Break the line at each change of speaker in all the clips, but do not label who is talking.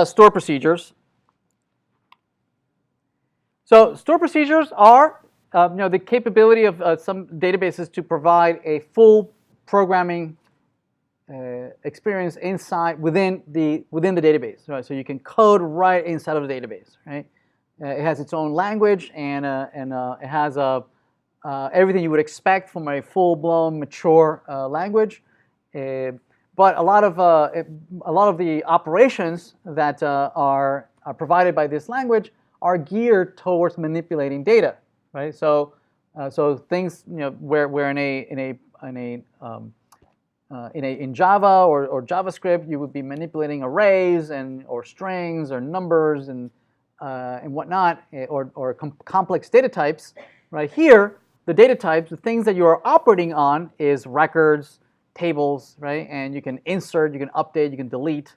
store procedures. So store procedures are the capability of some databases to provide a full programming experience within the database. Right? So you can code right inside of the database. Right? It has its own language, and it has everything you would expect from a full-blown, mature language. But a lot of the operations that are provided by this language are geared towards manipulating data, right? So things, where in Java or JavaScript you would be manipulating arrays or strings or numbers and whatnot, or complex data types. Right here, the data types, the things that you are operating on is records, tables, right? And you can insert, you can update, you can delete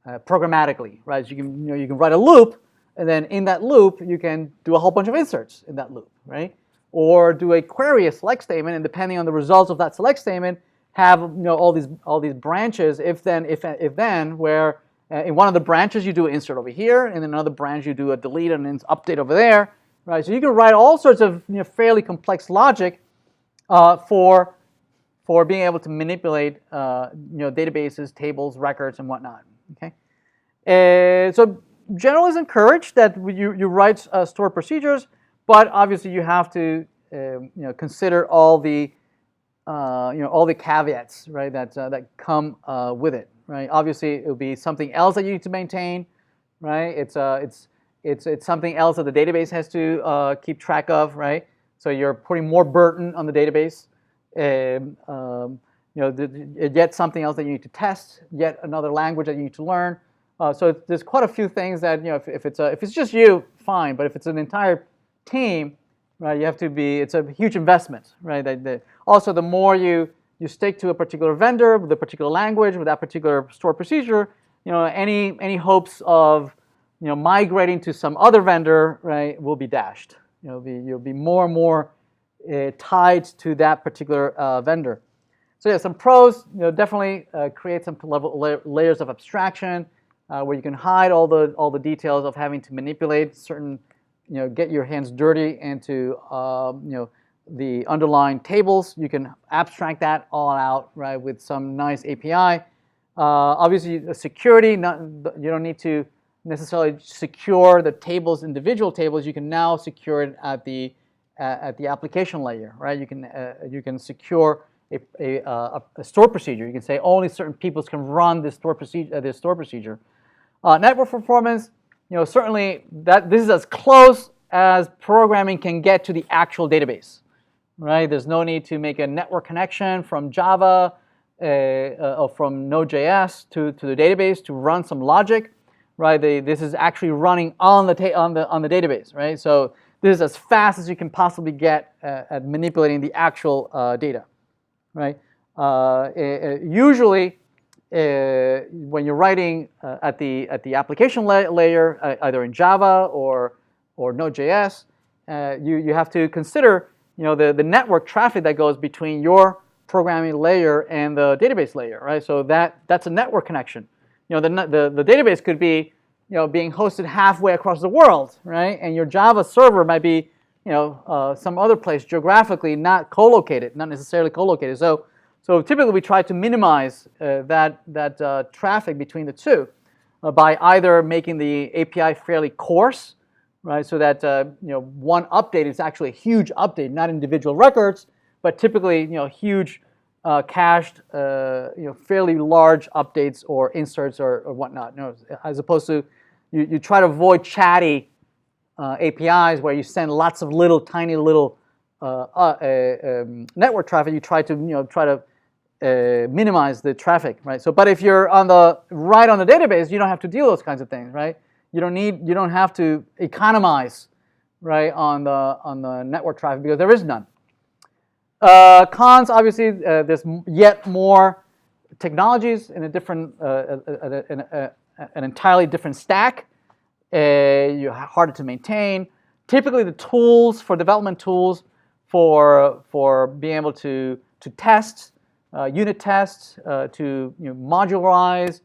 programmatically, right? So you can write a loop, and then in that loop you can do a whole bunch of inserts in that loop, right? Or do a query, a select statement, and depending on the results of that select statement, have all these branches, if then, where in one of the branches you do an insert over here, and in another branch you do a delete and an update over there, right? So you can write all sorts of fairly complex logic for being able to manipulate databases, tables, records, and whatnot. Okay, so general is encouraged that you write stored procedures, but obviously you have to consider all the caveats, right, that come with it. Right, obviously it will be something else that you need to maintain. Right, it's something else that the database has to keep track of. Right, so you're putting more burden on the database. Yet something else that you need to test, yet another language that you need to learn. So there's quite a few things that if it's just you, fine. But if it's an entire team, right, you have to be. It's a huge investment, right? Also, the more you stick to a particular vendor with a particular language with that particular stored procedure, any hopes of migrating to some other vendor, right, will be dashed. You'll be more and more tied to that particular vendor. So yeah, some pros, definitely create some layers of abstraction where you can hide all the details of having to manipulate certain, get your hands dirty into the underlying tables. You can abstract that all out, right, with some nice API. Obviously, security, you don't need to necessarily secure the tables, individual tables. You can now secure it at the application layer, right? You can secure a store procedure. You can say only certain people can run this store procedure. Network performance, certainly this is as close as programming can get to the actual database, right? There's no need to make a network connection from Java or from Node.js to the database to run some logic, right? This is actually running on the database, right? So this is as fast as you can possibly get at manipulating the actual data, right? Usually, when you're writing at the application layer, either in Java or Node.js, you have to consider the network traffic that goes between your programming layer and the database layer, right? So that's a network connection. The database could be being hosted halfway across the world, right? And your Java server might be some other place geographically not co-located, not necessarily co-located. So typically we try to minimize that traffic between the two by either making the API fairly coarse, right? So that one update is actually a huge update, not individual records, but typically huge cached, fairly large updates or inserts or whatnot. As opposed to you try to avoid chatty APIs where you send lots of tiny little network traffic. You try to minimize the traffic, right? So, but if you're on the database, you don't have to deal with those kinds of things, right? You don't have to economize, right, on the network traffic because there is none. Cons, obviously, there's yet more technologies in a different, an entirely different stack. You're harder to maintain. Typically, the tools for development tools for being able to test, unit test, to modularize,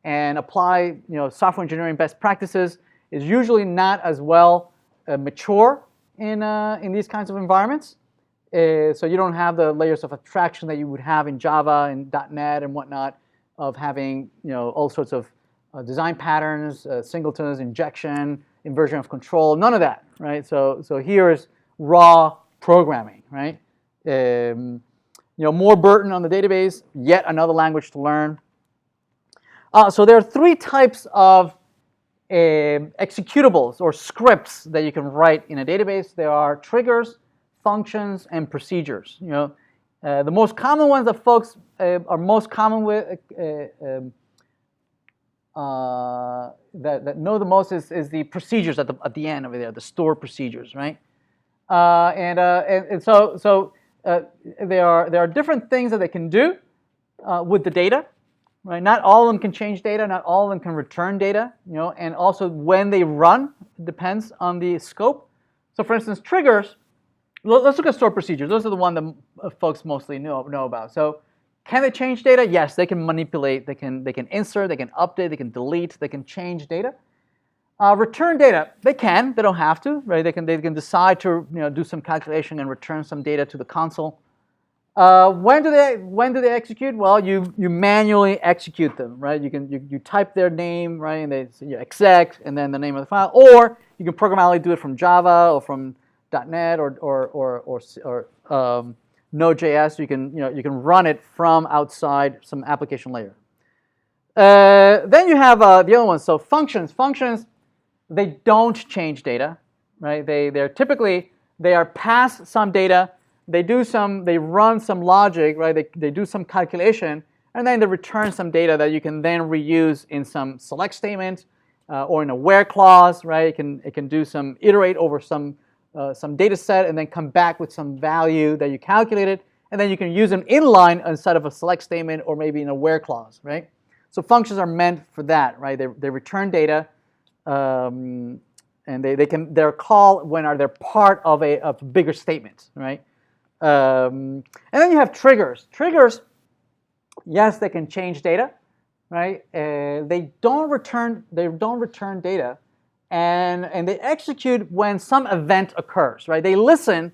and apply software engineering best practices is usually not as well mature in these kinds of environments. So you don't have the layers of abstraction that you would have in Java and .NET and whatnot, of having all sorts of design patterns, singletons, injection, inversion of control, none of that, right? So here is raw programming, right? More burden on the database, yet another language to learn. So there are three types of executables or scripts that you can write in a database. There are triggers, functions, and procedures. The most common ones that folks are most common with that know the most is the procedures at the end over there, the store procedures, right? And so there are different things that they can do with the data, right? Not all of them can change data, not all of them can return data, and also when they run depends on the scope. So for instance, triggers. Let's look at store procedures. Those are the ones that folks mostly know about. So can they change data? Yes, they can manipulate, they can insert, they can update, they can delete, they can change data. Return data, they don't have to, right? They can decide to do some calculation and return some data to the console. When do they execute? Well, you manually execute them, right? You type their name, right, and they exec and then the name of the file, or you can programmatically do it from Java or from .NET or Node.js. You can run it from outside some application layer. Then you have the other ones. So functions. Functions, they don't change data, right? They are pass some data. They run some logic, right? They do some calculation, and then they return some data that you can then reuse in some select statement or in a where clause, right? It can do some iterate over some data set and then come back with some value that you calculated, and then you can use them inline instead of a select statement or maybe in a where clause, right? So functions are meant for that, right? They return data, and they're called when they're part of a bigger statement, right? And then you have triggers. Triggers, yes, they can change data, right? They don't return data. And they execute when some event occurs, right? They listen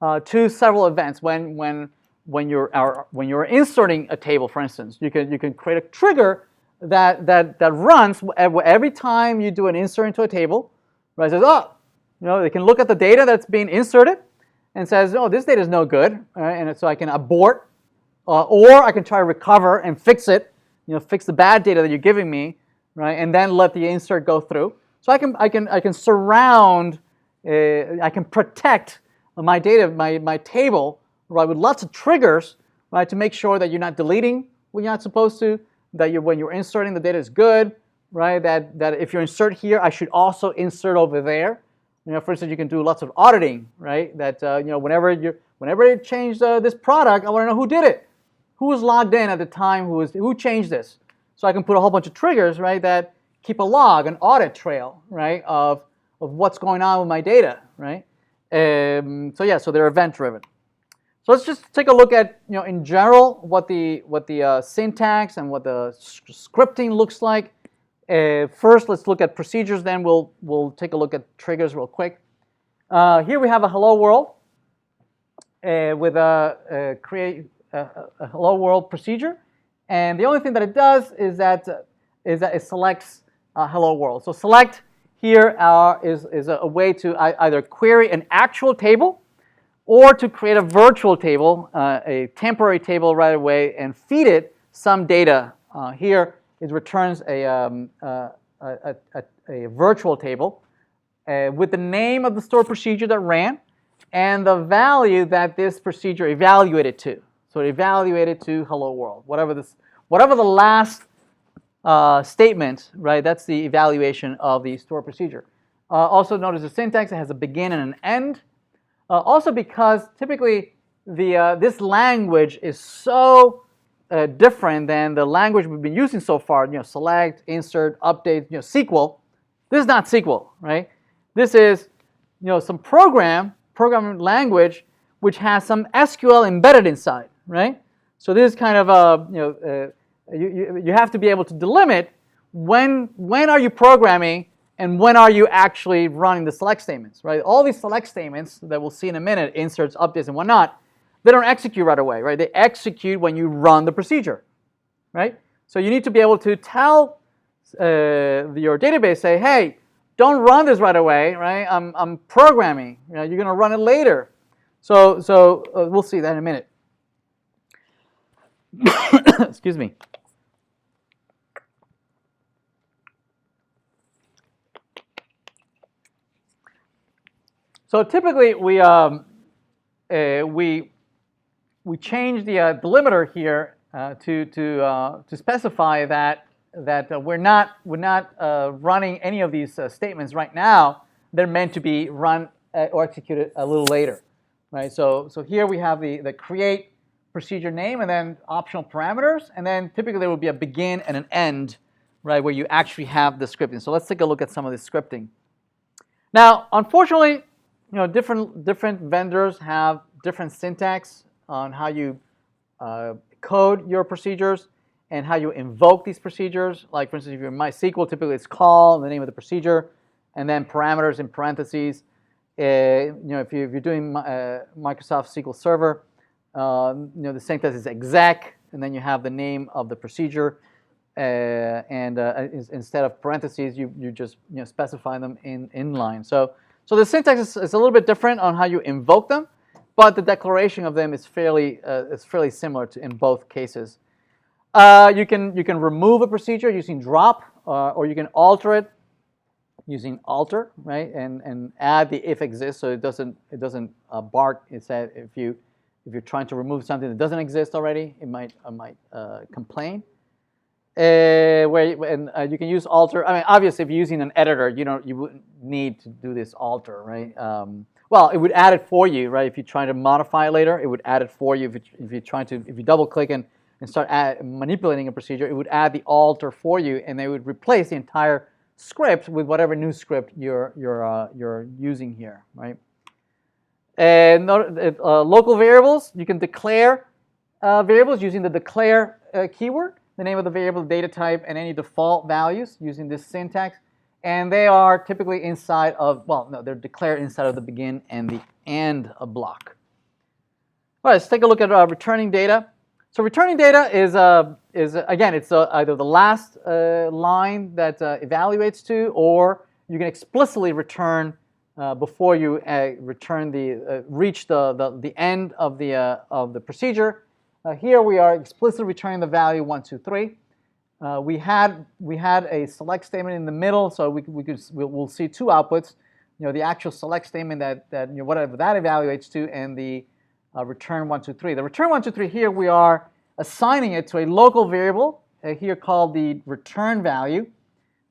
to several events. When you're inserting a table, for instance, you can create a trigger that runs every time you do an insert into a table, right? It says, they can look at the data that's being inserted and says, this data is no good, right? And so I can abort, or I can try to recover and fix it, fix the bad data that you're giving me, right? And then let the insert go through. So I can surround, I can protect my data, my table, right, with lots of triggers, right, to make sure that you're not deleting when you're not supposed to, that when you're inserting the data is good, right, that if you insert here, I should also insert over there. For instance, you can do lots of auditing, right, that whenever you change this product, I want to know who did it, who was logged in at the time, who changed this. So I can put a whole bunch of triggers, right, that keep a log, an audit trail, right, of what's going on with my data, right? So they're event driven. So let's just take a look at, in general, what the syntax and what the scripting looks like. First, let's look at procedures. Then we'll take a look at triggers real quick. Here we have a hello world with create a hello world procedure, and the only thing that it does is that it selects hello world. So select here is a way to either query an actual table or to create a virtual table, a temporary table right away, and feed it some data. Here it returns a virtual table with the name of the store procedure that ran and the value that this procedure evaluated to. So it evaluated to hello world, whatever the last statement, right? That's the evaluation of the store procedure. Also notice the syntax, it has a begin and an end. Also because typically this language is so different than the language we've been using so far, select, insert, update, SQL. This is not SQL, right? This is, some programming language which has some SQL embedded inside, right? So this is kind of you have to be able to delimit when are you programming and when are you actually running the select statements, right? All these select statements that we'll see in a minute, inserts, updates, and whatnot, they don't execute right away, right? They execute when you run the procedure, right? So you need to be able to tell your database, say, hey, don't run this right away, right? I'm programming. You know, you're going to run it later. So we'll see that in a minute. Excuse me. So typically we change the delimiter here to specify that we're not running any of these statements right now. They're meant to be run or executed a little later, right? So here we have the create procedure name and then optional parameters, and then typically there will be a begin and an end, right, where you actually have the scripting. So let's take a look at some of this scripting. Now, unfortunately, you know, different vendors have different syntax on how you code your procedures and how you invoke these procedures. Like, for instance, if you're in MySQL, typically it's call, the name of the procedure, and then parameters in parentheses. You know, if you're doing Microsoft SQL Server, you know, the syntax is exec, and then you have the name of the procedure, and instead of parentheses, you just specify them in line. So the syntax is a little bit different on how you invoke them, but the declaration of them is fairly similar in both cases. You can remove a procedure using drop, or you can alter it using alter, right? And add the if exists, so it doesn't bark. It said if you're trying to remove something that doesn't exist already, it might complain. You can use alter. I mean, obviously, if you're using an editor, you wouldn't need to do this alter, right? Well, it would add it for you, right? If you're trying to modify it later, it would add it for you. If you double click and start manipulating a procedure, it would add the alter for you, and they would replace the entire script with whatever new script you're using here, right? And local variables, you can declare variables using the declare keyword, the name of the variable, data type, and any default values using this syntax. And they are typically inside of, well, no, they're declared inside of the begin and the end block. All right, let's take a look at returning data. So returning data is again, it's either the last line that evaluates to, or you can explicitly return before you reach the end of the procedure. Here we are explicitly returning the value 1, 2, 3. We had a select statement in the middle, so we'll see two outputs. You know, the actual select statement that whatever that evaluates to, and the return 1, 2, 3. The return 1, 2, 3 here we are assigning it to a local variable here called the return value,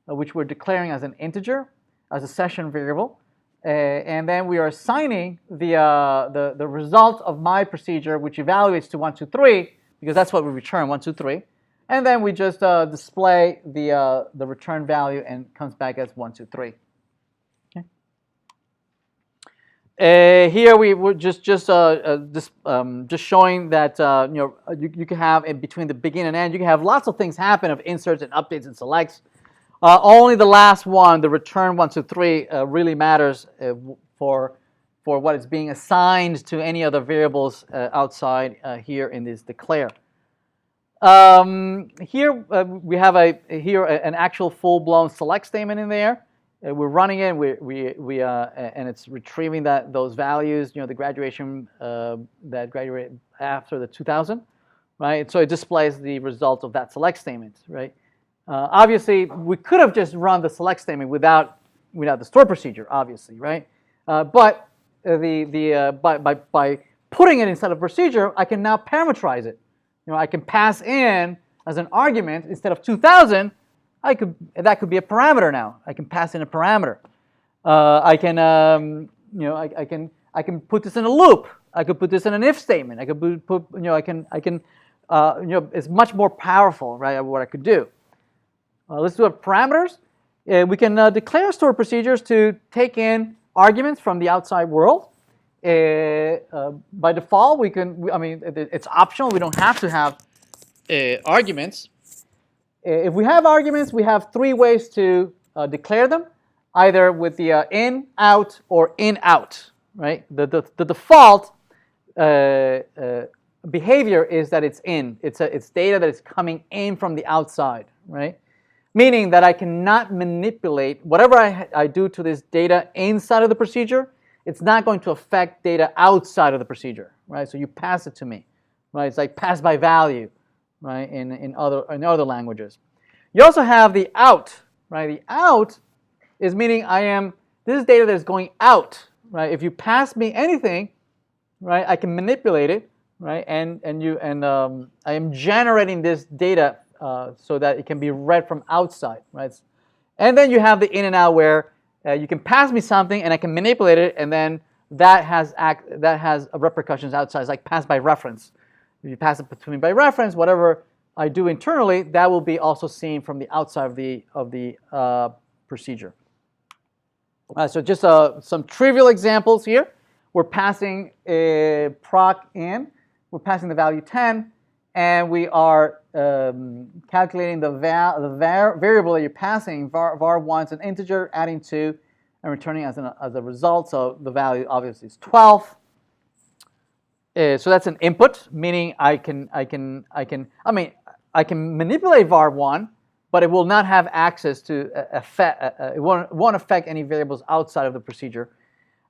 which we're declaring as an integer, as a session variable. And then we are assigning the result of my procedure, which evaluates to 1, 2, 3, because that's what we return, 1, 2, 3. And then we just display the return value and comes back as 1, 2, 3. Okay. Here we were just showing that you can have in between the begin and end, you can have lots of things happen of inserts and updates and selects. Only the last one, the return 1, 2, 3, really matters for what is being assigned to any other variables outside here in this declare. Here we have an actual full-blown select statement in there. We're running it. And it's retrieving those values. You know, the graduation that graduated after the 2000, right? So it displays the result of that select statement, right? Obviously, we could have just run the select statement without the store procedure, obviously, right? But by putting it inside of procedure, I can now parameterize it. You know, I can pass in as an argument instead of 2000. That could be a parameter now. I can pass in a parameter. I can put this in a loop. I could put this in an if statement. I could it's much more powerful, right? What I could do. Let's do it parameters. We can declare store procedures to take in arguments from the outside world. By default, it's optional. We don't have to have arguments. if we have arguments, we have three ways to declare them, either with the in, out, or in, out, right? The default behavior is that it's in. It's data that is coming in from the outside, right? Meaning that I cannot manipulate whatever I do to this data inside of the procedure. It's not going to affect data outside of the procedure, right? So you pass it to me, right? It's like pass by value, right? In other languages. You also have the out, right? The out is meaning this is data that is going out, right? If you pass me anything, right, I can manipulate it, right? And I am generating this data so that it can be read from outside, right? And then you have the in and out where you can pass me something and I can manipulate it, and then that has repercussions outside. It's like pass by reference. If you pass it to me by reference, whatever I do internally, that will be also seen from the outside of the procedure. So just some trivial examples here. We're passing a proc in. We're passing the value 10, and we are calculating the variable that you're passing. var1 is an integer, adding 2, and returning as a result. So the value obviously is 12. So that's an input, meaning I can manipulate var1, but it will not have access to it won't affect any variables outside of the procedure.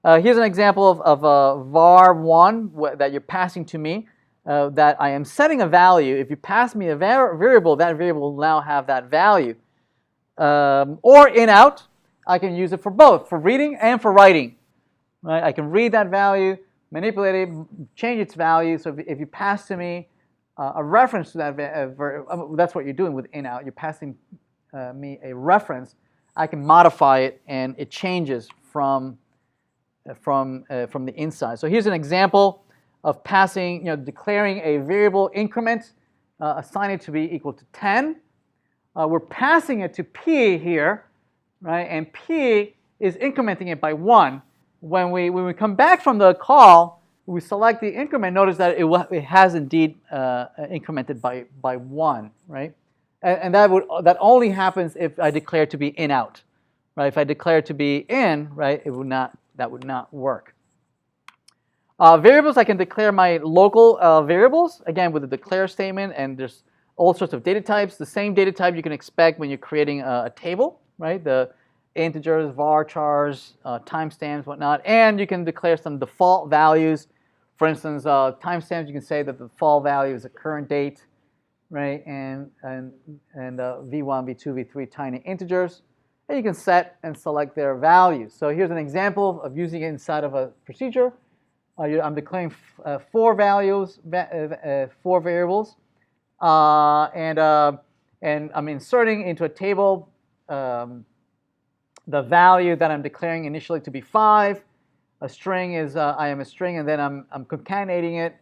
Here's an example of var1 that you're passing to me, that I am setting a value. If you pass me a variable, that variable will now have that value. Or in out, I can use it for both, for reading and for writing. Right? I can read that value, manipulate it, change its value. So if you pass to me a reference to that, that's what you're doing with in out. You're passing me a reference. I can modify it, and it changes from the inside. So here's an example of passing, declaring a variable increment, assign it to be equal to 10. We're passing it to p here, right? And p is incrementing it by 1. When we come back from the call, we select the increment. Notice that it has indeed incremented by 1, right? And that only happens if I declare to be in out, right? If I declare to be in, right, that would not work. Variables, I can declare my local variables, again, with the declare statement, and there's all sorts of data types. The same data type you can expect when you're creating a table, right? The integers, varchars, timestamps, whatnot, and you can declare some default values. For instance, timestamps, you can say that the default value is the current date, right? And V1, V2, V3 tiny integers. And you can set and select their values. So here's an example of using it inside of a procedure. I'm declaring 4 values, 4 variables, and I'm inserting into a table the value that I'm declaring initially to be 5. A string is I am a string, and then I'm concatenating it,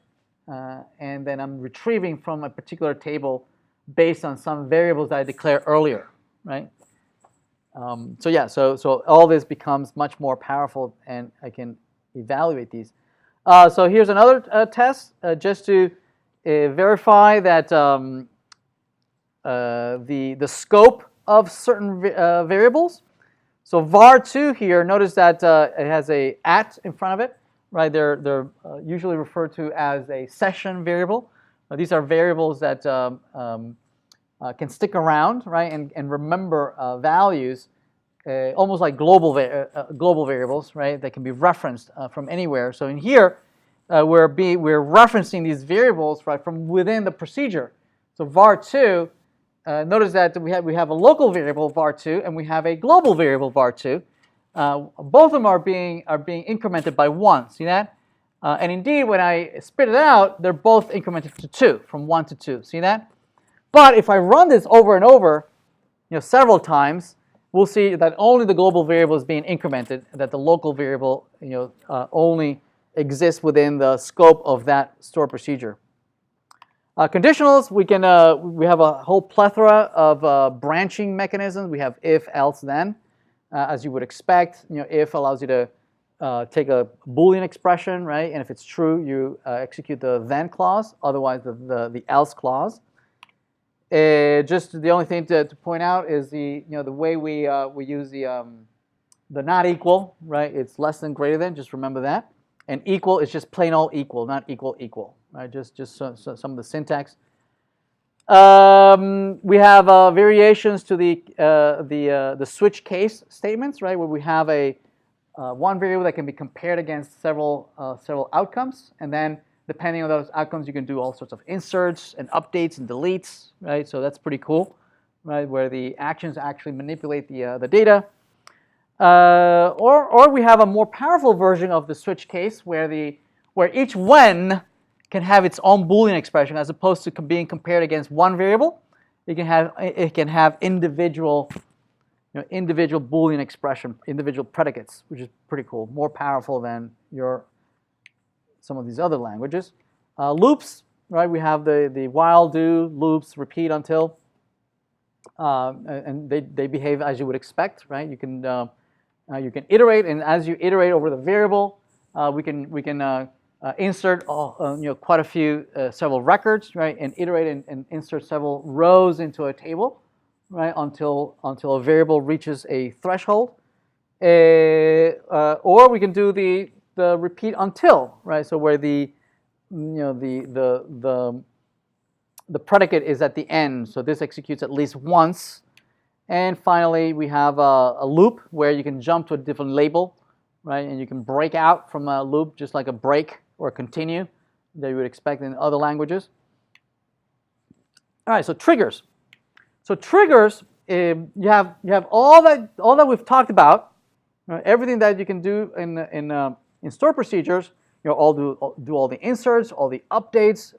and then I'm retrieving from a particular table based on some variables that I declared earlier, right? So yeah, so all this becomes much more powerful, and I can evaluate these. So here's another test just to verify that the scope of certain variables. So var2 here, notice that it has a at in front of it, right? They're usually referred to as a session variable. These are variables that can stick around, right, and remember values, almost like global variables, right? That can be referenced from anywhere. So in here, we're referencing these variables, right, from within the procedure. So var2, notice that we have a local variable var2 and we have a global variable var2. Both of them are being incremented by 1. See that? And indeed, when I spit it out, they're both incremented to 2, from 1 to 2. See that? But if I run this over and over, several times, we'll see that only the global variable is being incremented, that the local variable, only exists within the scope of that stored procedure. Conditionals, we have a whole plethora of branching mechanisms. We have if, else, then, as you would expect. If allows you to take a Boolean expression, right? And if it's true, you execute the then clause. Otherwise, the else clause. Just the only thing to point out is the way we use the not equal, right? It's less than, greater than. Just remember that. And equal is just plain old equal, not equal equal, right? Just some of the syntax. We have variations to the switch case statements, right? Where we have a one variable that can be compared against several outcomes, and then depending on those outcomes, you can do all sorts of inserts and updates and deletes, right? So that's pretty cool, right? Where the actions actually manipulate the data. Or we have a more powerful version of the switch case where each when can have its own Boolean expression as opposed to being compared against one variable. It can have individual Boolean expression, individual predicates, which is pretty cool, more powerful than some of these other languages. Loops, right? We have the while, do, loops, repeat until, and they behave as you would expect, right? You can iterate, and as you iterate over the variable, we can insert quite a few several records, right? And iterate and insert several rows into a table, right? Until a variable reaches a threshold, or we can do the repeat until, right? So where the predicate is at the end, so this executes at least once. And finally, we have a loop where you can jump to a different label, right? And you can break out from a loop just like a break or a continue that you would expect in other languages. All right, so triggers. So triggers, you have all that we've talked about, right? Everything that you can do in store procedures. Do all the inserts, all the updates,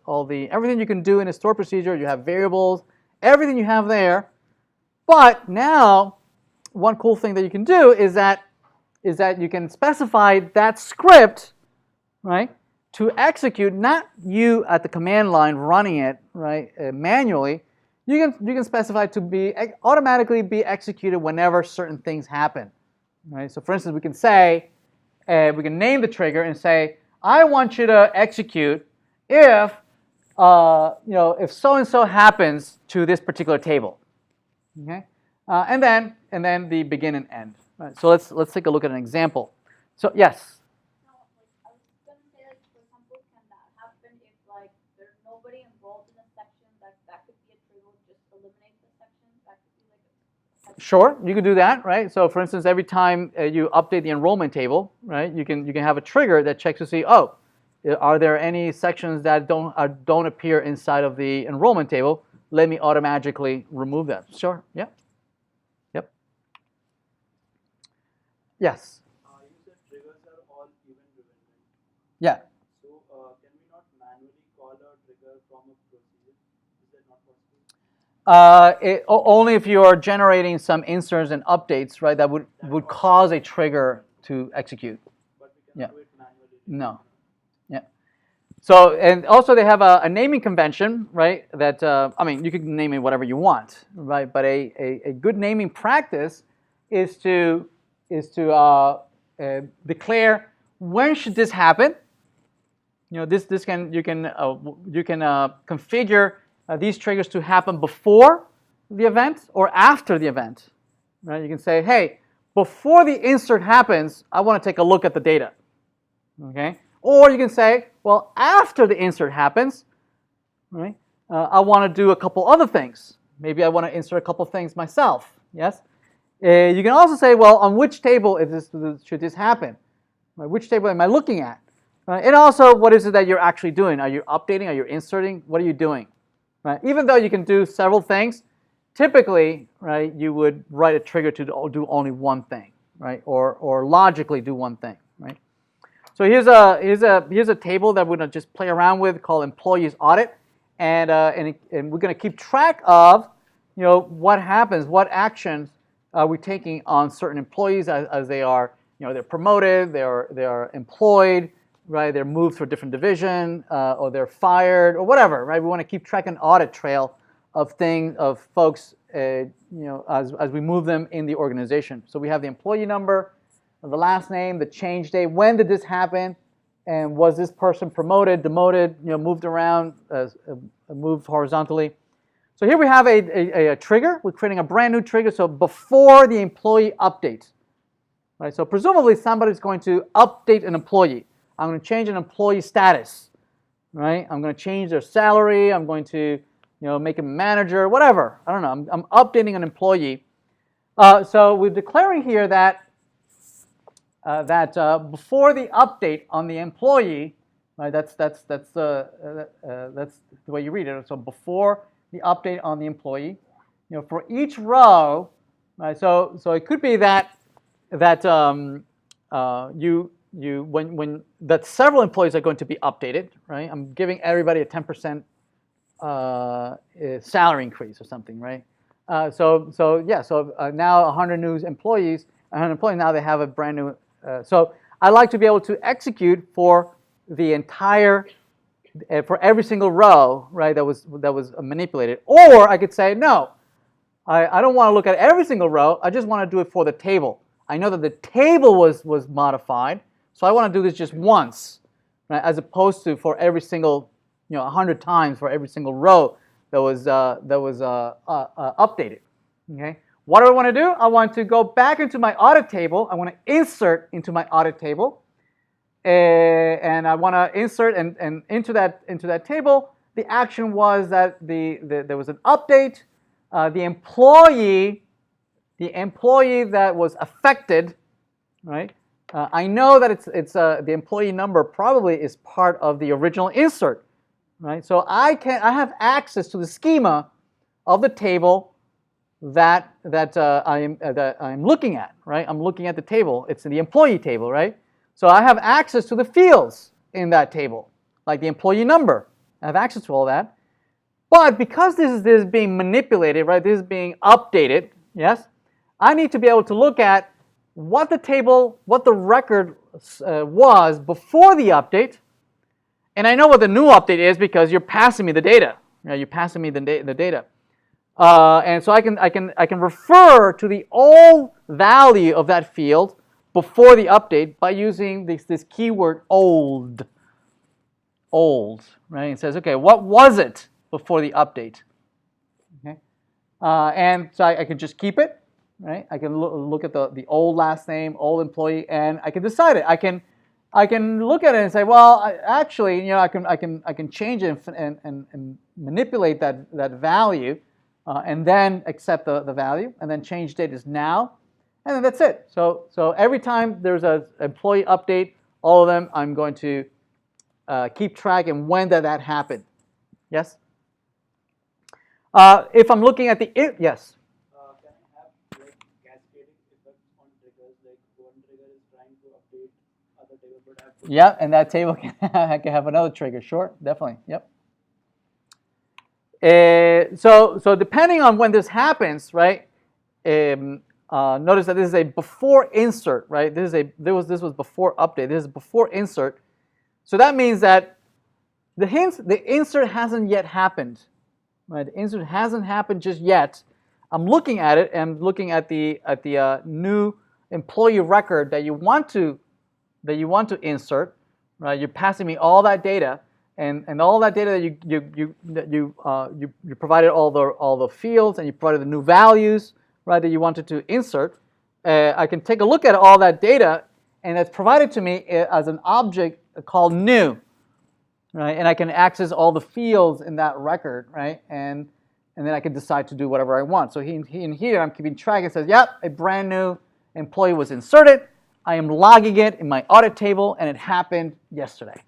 everything you can do in a store procedure. You have variables, everything you have there. But now, one cool thing that you can do is that you can specify that script, right, to execute, not you at the command line running it, right, manually. You can specify to be automatically be executed whenever certain things happen, right? So, for instance, we can say, we can name the trigger and say, I want you to execute if if so and so happens to this particular table. Okay, and then the begin and end. Right. So let's take a look at an example. So yes.
No, I was gonna say, for example, can that happen if there's nobody involved in a section? That could be a trigger. Just eliminate the section. That could be a
Sure, you can do that, right? So for instance, every time you update the enrollment table, right, you can have a trigger that checks to see, oh, are there any sections that don't appear inside of the enrollment table? Let me automatically remove them. Sure. Yeah. Yep. Yes.
You said triggers are all event-driven, right?
Yeah.
So can we not manually call a trigger from a procedure? Is that not possible?
Only if you are generating some inserts and updates, right? That would cause a trigger to execute.
But we cannot do it manually.
No. Yeah. So, and also they have a naming convention, right? That I mean, you can name it whatever you want, right? But a good naming practice is to declare when should this happen. You know, you can configure these triggers to happen before the event or after the event, right? You can say, hey, before the insert happens, I want to take a look at the data, okay? Or you can say, well, after the insert happens, right? I want to do a couple other things. Maybe I want to insert a couple things myself. Yes. You can also say, well, on which table should this happen? Right? Which table am I looking at? And also, what is it that you're actually doing? Are you updating? Are you inserting? What are you doing? Right? Even though you can do several things, typically, right, you would write a trigger to do only one thing, right? Or logically do one thing, right? So here's a table that we're going to just play around with called employees audit, and we're going to keep track of, what happens, what actions are we taking on certain employees as they are, they're promoted, they are employed, right? They're moved to a different division, or they're fired, or whatever, right? We want to keep track an audit trail of folks, as we move them in the organization. So we have the employee number, the last name, the change date, when did this happen, and was this person promoted, demoted, moved around, moved horizontally. So here we have a trigger. We're creating a brand new trigger. So before the employee update, right? So presumably somebody's going to update an employee. I'm going to change an employee status, right? I'm going to change their salary. I'm going to, make them manager, whatever. I don't know. I'm updating an employee. So we're declaring here that before the update on the employee, right? That's the way you read it. So before the update on the employee, for each row, right? So it could be that when that several employees are going to be updated, right? I'm giving everybody a 10% salary increase or something, right? So now 100 new employees, 100 employees, now they have a brand new. So I like to be able to execute for the entire, for every single row, right? That was manipulated. Or I could say no, I don't want to look at every single row. I just want to do it for the table. I know that the table was modified, so I want to do this just once, right? As opposed to for every single, 100 times for every single row that was updated. Okay. What do I want to do? I want to go back into my audit table. I want to insert into my audit table, and I want to insert and into that table. The action was that there was an update. The employee that was affected, right? I know that it's the employee number probably is part of the original insert, right? So I have access to the schema of the table that I'm looking at, right? I'm looking at the table. It's in the employee table, right? So I have access to the fields in that table, like the employee number. I have access to all that. But because this is being manipulated, right? This is being updated, yes? I need to be able to look at what the record was before the update, and I know what the new update is because you're passing me the data. You're passing me the data, and so I can refer to the old value of that field before the update by using this keyword old, right? It says, okay, what was it before the update? Okay, and so I can just keep it. Right? I can look at the old last name, old employee, and I can decide it. I can look at it and say, well, actually, I can change it and manipulate that value, and then accept the value, and then change date is now, and then that's it. So every time there's an employee update, all of them, I'm going to keep track and when did that happen. Yes. If I'm looking at the yes. Yeah, and that table can have another trigger. Sure, definitely. Yep. So depending on when this happens, right? Notice that this is a before insert, right? This was before update. This is before insert. So that means that the insert hasn't yet happened, right? The insert hasn't happened just yet. I'm looking at it, and I'm looking at the new employee record that you want to insert, right? You're passing me all that data, and all that data that you provided all the fields, and you provided the new values, right? That you wanted to insert. I can take a look at all that data, and it's provided to me as an object called new, right? And I can access all the fields in that record, right? And then I can decide to do whatever I want. So in here, I'm keeping track. It says, yep, a brand new employee was inserted. I am logging it in my audit table, and it happened yesterday.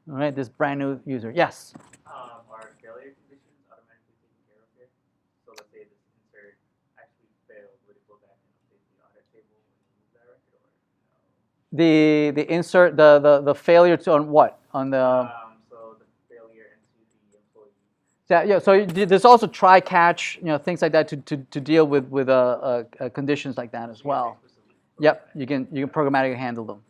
All right, this brand new user. Yes?
Are failure conditions automatically taken care of here? So let's say this insert actually failed. Would it go back and update the audit table and remove that record, or no?
The insert, the failure to on what? On the...
So the failure into the employee.
Yeah, so there's also try catch, things like that to deal with conditions like that as well. Yep, you can programmatically handle them.